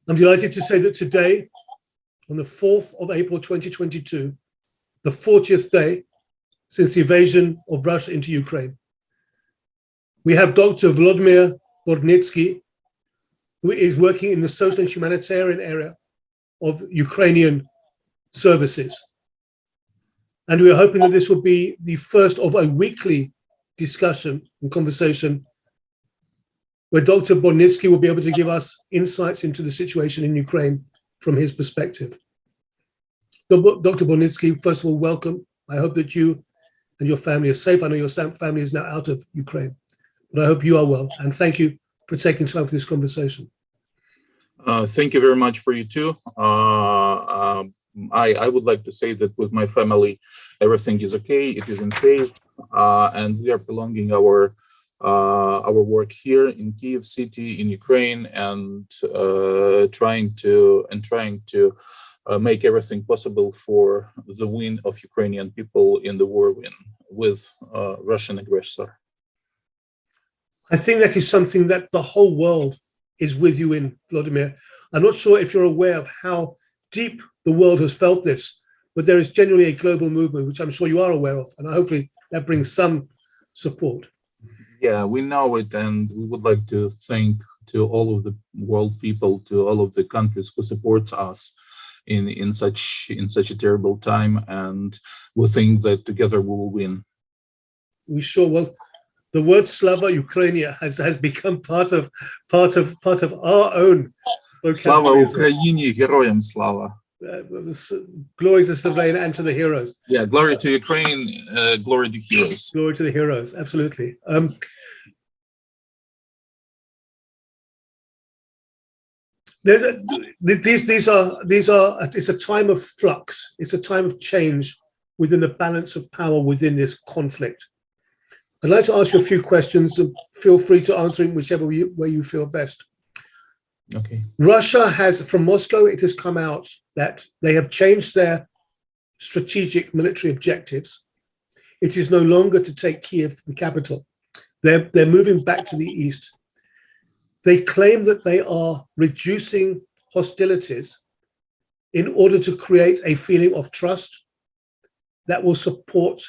I'm delighted to say that today, on the 4th of April 2022, the 40th day since the invasion of Russia into Ukraine, we have Dr. Volodymyr Bortnytskyi, who is working in the social and humanitarian area of Ukrainian services. And we are hoping that this will be the first of a weekly discussion and conversation where Dr. Bortnytskyi will be able to give us insights into the situation in Ukraine from his perspective. Dr. Bortnytskyi, first of all, welcome. I hope that you and your family are safe. I know your family is now out of Ukraine, but I hope you are well. And thank you for taking time for this conversation. Thank you very much for you too. I would like to say that with my family, everything is okay. It is safe, and we are prolonging our work here in Kyiv city in Ukraine, and trying to make everything possible for the win of Ukrainian people in the war with Russian aggressor. I think that is something that the whole world is with you in, Volodymyr. I'm not sure if you're aware of how deep the world has felt this, but there is generally a global movement, which I'm sure you are aware of, and hopefully that brings some support. Yeah, we know it, and we would like to thank to all of the world people, to all of the countries who supports us in such a terrible time, and we think that together we will win. We sure will. The word Slava Ukrainia has become part of our own vocabulary. Slava Ukraini, Героям Slava. Glory to Slovenia and to the heroes. Yeah, glory to Ukraine, glory to heroes. Glory to the heroes, absolutely. It's a time of flux. It's a time of change within the balance of power within this conflict. I'd like to ask you a few questions, and feel free to answer in whichever way you feel best. Okay. Russia has, from Moscow, it has come out that they have changed their strategic military objectives. It is no longer to take Kyiv, the capital. They're moving back to the east. They claim that they are reducing hostilities in order to create a feeling of trust that will support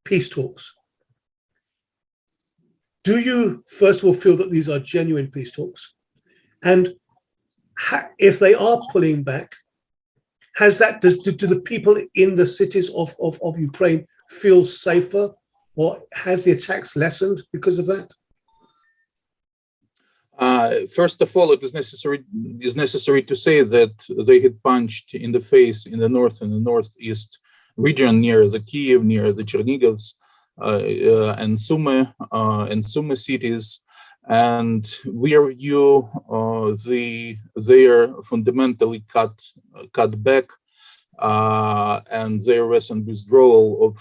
peace talks. Do you, first of all, feel that these are genuine peace talks? And if they are pulling back, do the people in the cities of Ukraine feel safer, or has the attacks lessened because of that? First of all, it is necessary to say that they had punched in the face in the north and the northeast region near the Kyiv, near the Chernigovs, and Sumy cities, and where they are fundamentally cut back, and their recent withdrawal of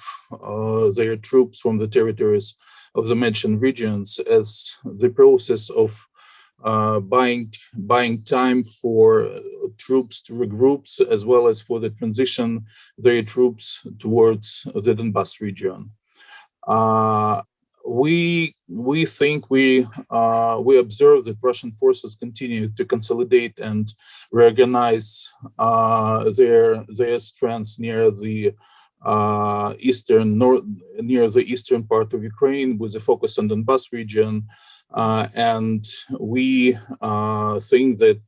their troops from the territories of the mentioned regions as the process of buying time for troops to regroup, as well as for the transition their troops towards the Donbas region. We observe that Russian forces continue to consolidate and reorganize their strengths near the eastern part of Ukraine, with a focus on Donbas region, and we think that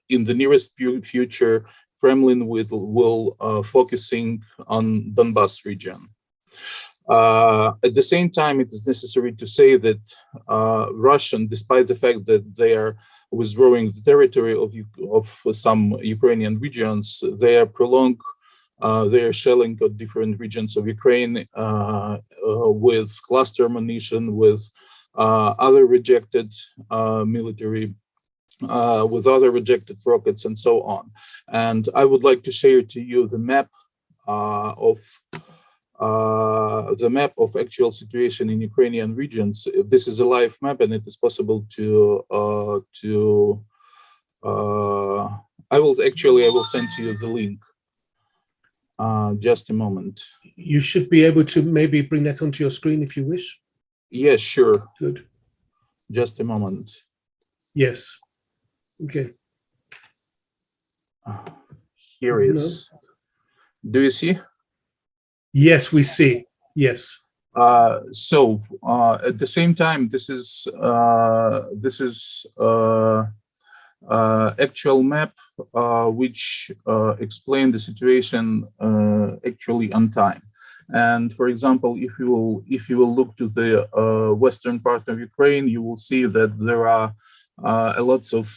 in the nearest future, Kremlin will focusing on Donbas region. At the same time, it is necessary to say that Russian, despite the fact that they are withdrawing the territory of some Ukrainian regions, they are prolonged their shelling of different regions of Ukraine with cluster ammunition, with other rejected military, with other rejected rockets, and so on. And I would like to share to you the map of actual situation in Ukrainian regions. This is a live map, and it is possible I will send to you the link. Just a moment. You should be able to maybe bring that onto your screen if you wish. Yes, sure. Good. Just a moment. Yes. Okay. Here is. Do you see? Yes, we see. Yes. So at the same time, this is actual map which explain the situation actually on time. And for example, if you will look to the western part of Ukraine, you will see that there are a lots of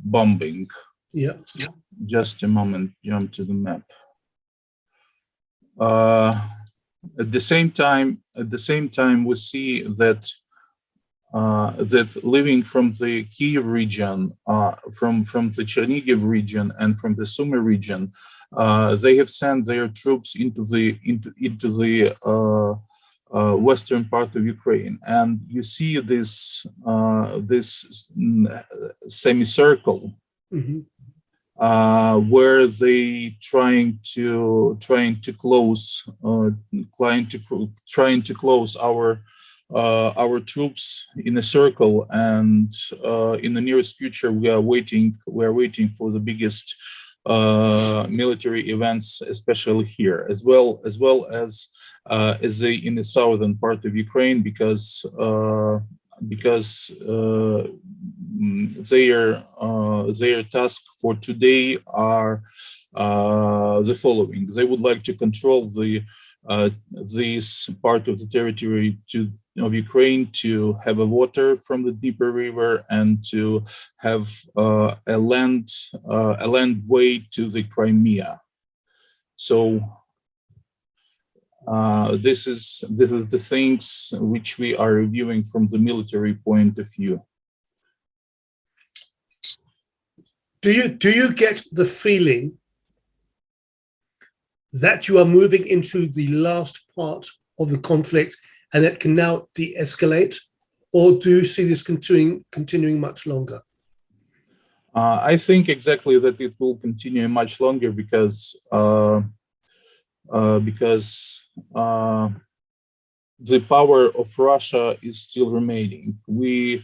bombing, Yeah. Just a moment, jump to the map. At the same time, we see that living from the Kiev region, from the Chernihiv region, and from the Sumy region, they have sent their troops into the western part of Ukraine, and you see this semicircle. Mm-hmm. Where they trying to close our troops in a circle, and in the nearest future we are waiting for the biggest military events, especially here, as well as in the southern part of Ukraine, because their task for today are the following. They would like to control this part of the territory of Ukraine, to have a water from the Dnieper River, and to have a land way to the Crimea. So this is the things which we are reviewing from the military point of view. Do you get the feeling that you are moving into the last part of the conflict and that can now de-escalate, or do you see this continuing much longer? I think exactly that it will continue much longer, because the power of Russia is still remaining. We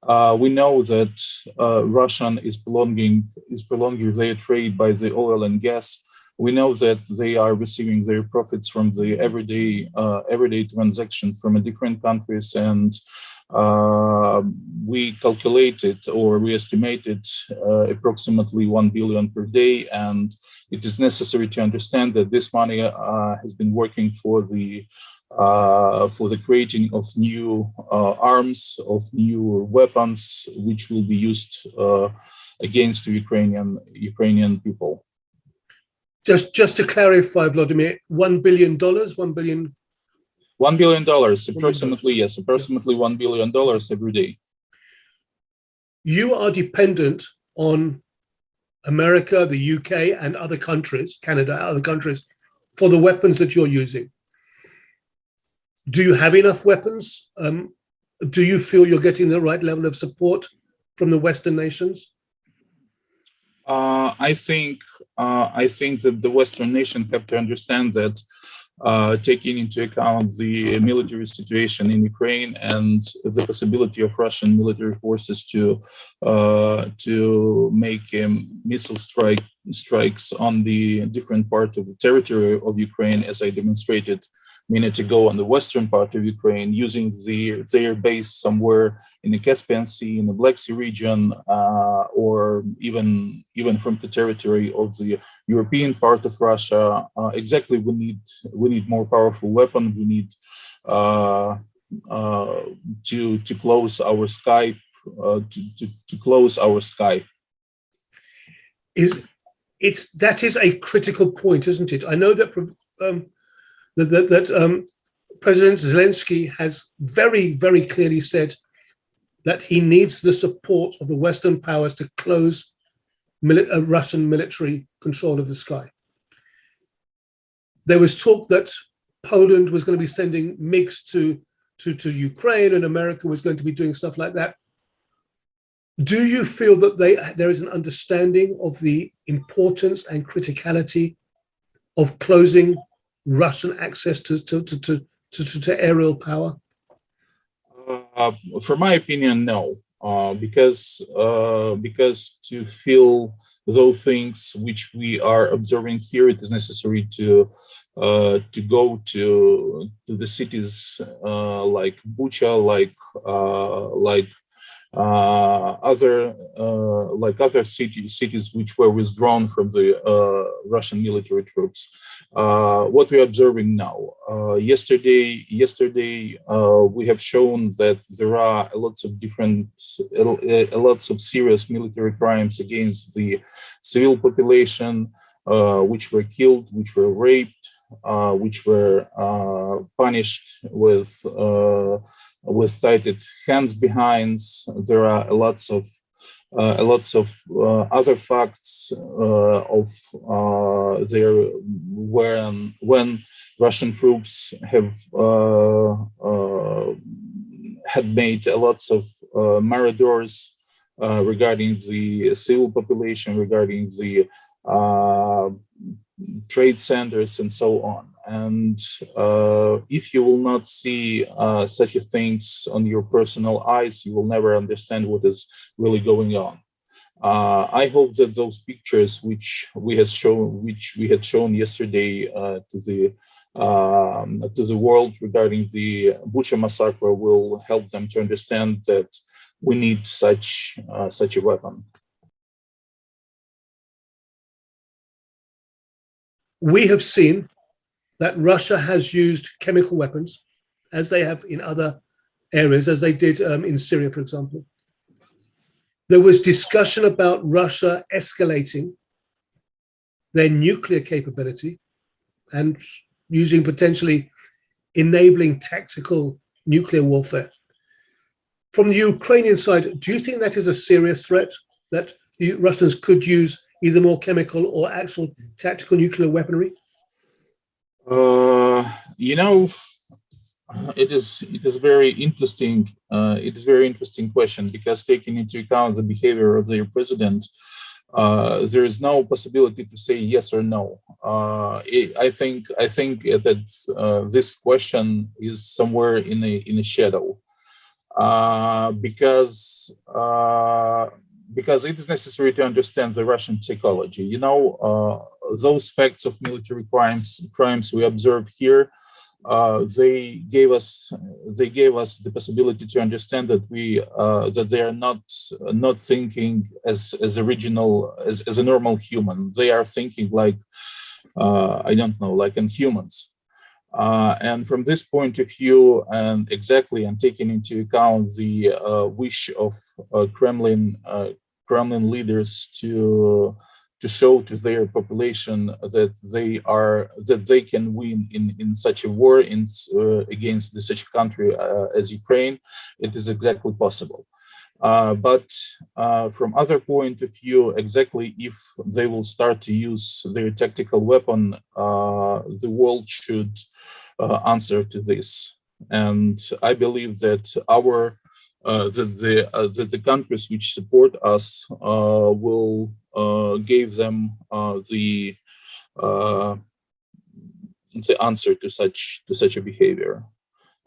know that Russian is prolonging their trade by the oil and gas. We know that they are receiving their profits from the everyday transaction from different countries, and we calculated, or we estimated, approximately 1 billion per day. And it is necessary to understand that this money has been working for the creating of new arms, of new weapons, which will be used against the Ukrainian people. Just to clarify, Volodymyr, $1 billion, $1 billion. Approximately, yes, approximately $1 billion every day. You are dependent on America, the UK, and other countries, Canada, other countries, for the weapons that you're using. Do you have enough weapons? Do you feel you're getting the right level of support from the Western nations? I think that the Western nations have to understand that, taking into account the military situation in Ukraine and the possibility of Russian military forces to make missile strikes on the different part of the territory of Ukraine, as I demonstrated a minute ago, on the western part of Ukraine, using their base somewhere in the Caspian Sea, in the Black Sea region, or even from the territory of the European part of Russia. Exactly, we need more powerful weapon. We need to close our sky. To close our sky. That is a critical point, isn't it? I know that President Zelensky has very, very clearly said that he needs the support of the Western powers to close Russian military control of the sky. There was talk that Poland was going to be sending MiGs to Ukraine, and America was going to be doing stuff like that. Do you feel that there is an understanding of the importance and criticality of closing Russian access to aerial power? For my opinion, no. Because to feel those things which we are observing here, it is necessary to go to the cities like Bucha, like other cities which were withdrawn from the Russian military troops. What we're observing now. Yesterday, we have shown that there are lots of serious military crimes against the civil population, which were killed, which were raped, which were punished with tied hands behind. There are lots of other facts of there when Russian troops have had made lots of marauders regarding the civil population, regarding the trade centers and so on. And if you will not see such things on your personal eyes, you will never understand what is really going on. I hope that those pictures which we had shown yesterday to the world regarding the Bucha massacre will help them to understand that we need such a weapon. We have seen that Russia has used chemical weapons, as they have in other areas, as they did in Syria, for example. There was discussion about Russia escalating their nuclear capability and using potentially enabling tactical nuclear warfare. From the Ukrainian side, do you think that is a serious threat, that the Russians could use either more chemical or actual tactical nuclear weaponry? It is very interesting. It is very interesting question, because taking into account the behavior of their president, there is no possibility to say yes or no. I think that this question is somewhere in a shadow, because it is necessary to understand the Russian psychology. Those facts of military crimes we observe here, they gave us the possibility to understand that that they are not thinking as a normal human. They are thinking like I don't know, like inhumans. And from this point of view, and taking into account the wish of Kremlin leaders to show to their population that they can win in such a war against such a country as Ukraine, it is exactly possible. But from other point of view, exactly if they will start to use their tactical weapon, the world should answer to this. And I believe that that the countries which support us will give them the answer to such a behavior.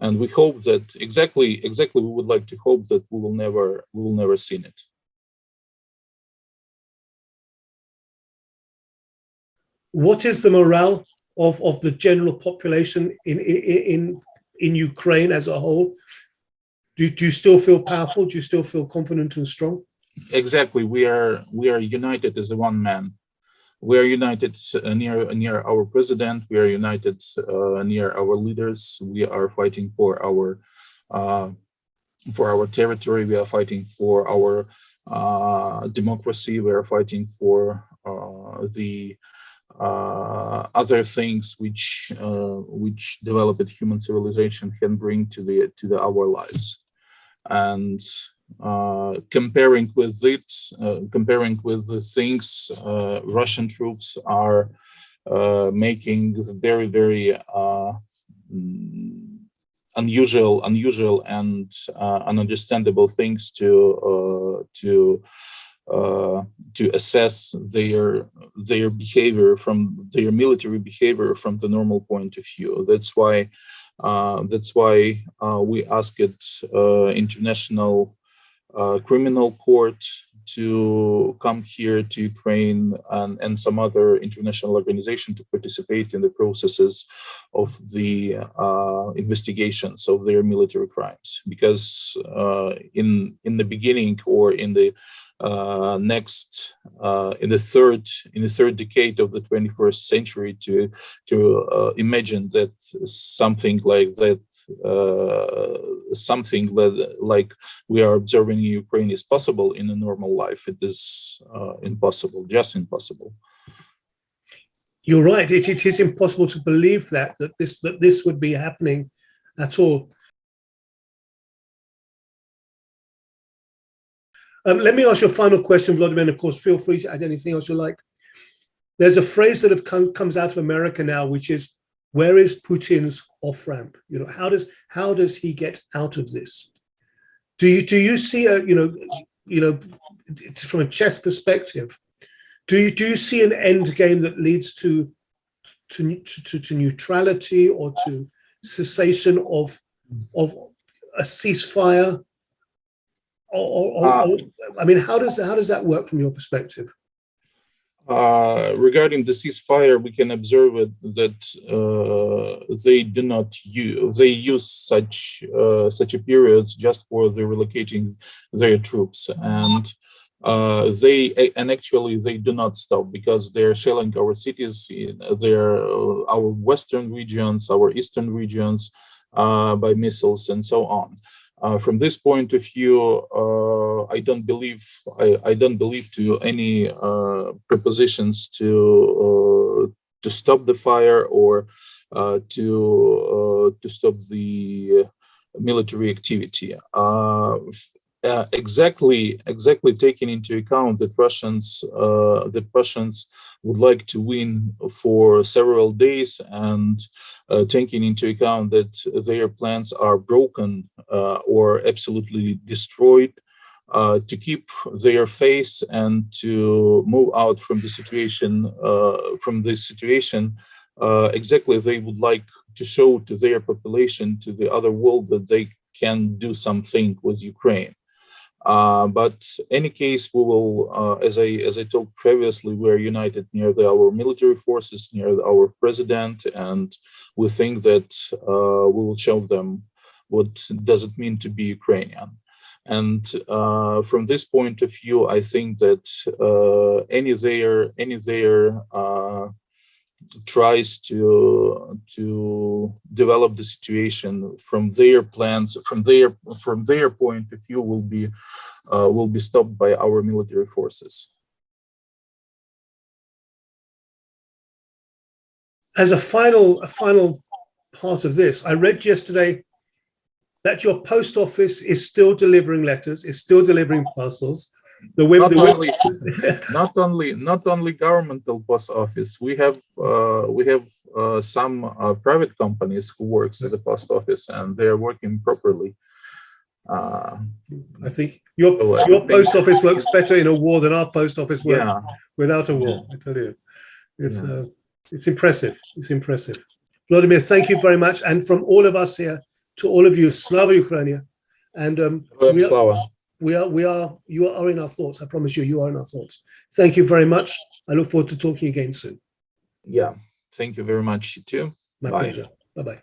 And we hope that exactly we would like to hope that we will never see it. What is the morale of the general population in Ukraine as a whole? Do you still feel powerful? Do you still feel confident and strong? Exactly. We are united as a one man. We are united near our president. We are united near our leaders. We are fighting for our territory. We are fighting for our democracy. We are fighting for the other things which developed human civilization can bring to our lives. And comparing with the things Russian troops are making very, very unusual and ununderstandable things to to assess their behavior from their military behavior from the normal point of view. That's why we asked International Criminal Court to come here to Ukraine and some other international organization to participate in the processes of the investigations of their military crimes. Because in the beginning, or in the in the third decade of the 21st century, to imagine that something like that. Something like we are observing in Ukraine is possible in a normal life. It is impossible, just impossible. You're right. It is impossible to believe that this would be happening at all. Let me ask you a final question, Volodymyr, and of course, feel free to add anything else you like. There's a phrase that comes out of America now, which is, where is Putin's off-ramp? You know, how does he get out of this? Do you see from a chess perspective, do you see an end game that leads to neutrality or to cessation of a ceasefire? I mean, how does that work from your perspective? Regarding the ceasefire, we can observe that they use such a periods just for the relocating their troops, and actually they do not stop, because they're shelling our cities, our western regions, our eastern regions by missiles and so on. From this point of view, I don't believe to any propositions to stop the fire or to stop the military activity. Exactly taking into account that Russians would like to win for several days, and taking into account that their plans are broken or absolutely destroyed, to keep their face and to move out from the situation. Exactly, they would like to show to their population, to the other world, that they can do something with Ukraine. But any case, we will, as I told previously, we're united near our military forces, near our president, and we think that we will show them what does it mean to be Ukrainian. And from this point of view, I think that any there tries to develop the situation from their plans, from their point of view, will be stopped by our military forces. As a final part of this, I read yesterday that your post office is still delivering letters, is still delivering parcels. Not only governmental post office. We have some private companies who works as a post office, and they are working properly. I think your post office works better in a war than our post office works without a war. I tell you, it's impressive. It's impressive. Volodymyr, thank you very much, and from all of us here to all of you, Slava Ukraini, and you are in our thoughts. I promise you are in our thoughts. Thank you very much. I look forward to talking again soon. Yeah, thank you very much, you too. My pleasure. Bye-bye.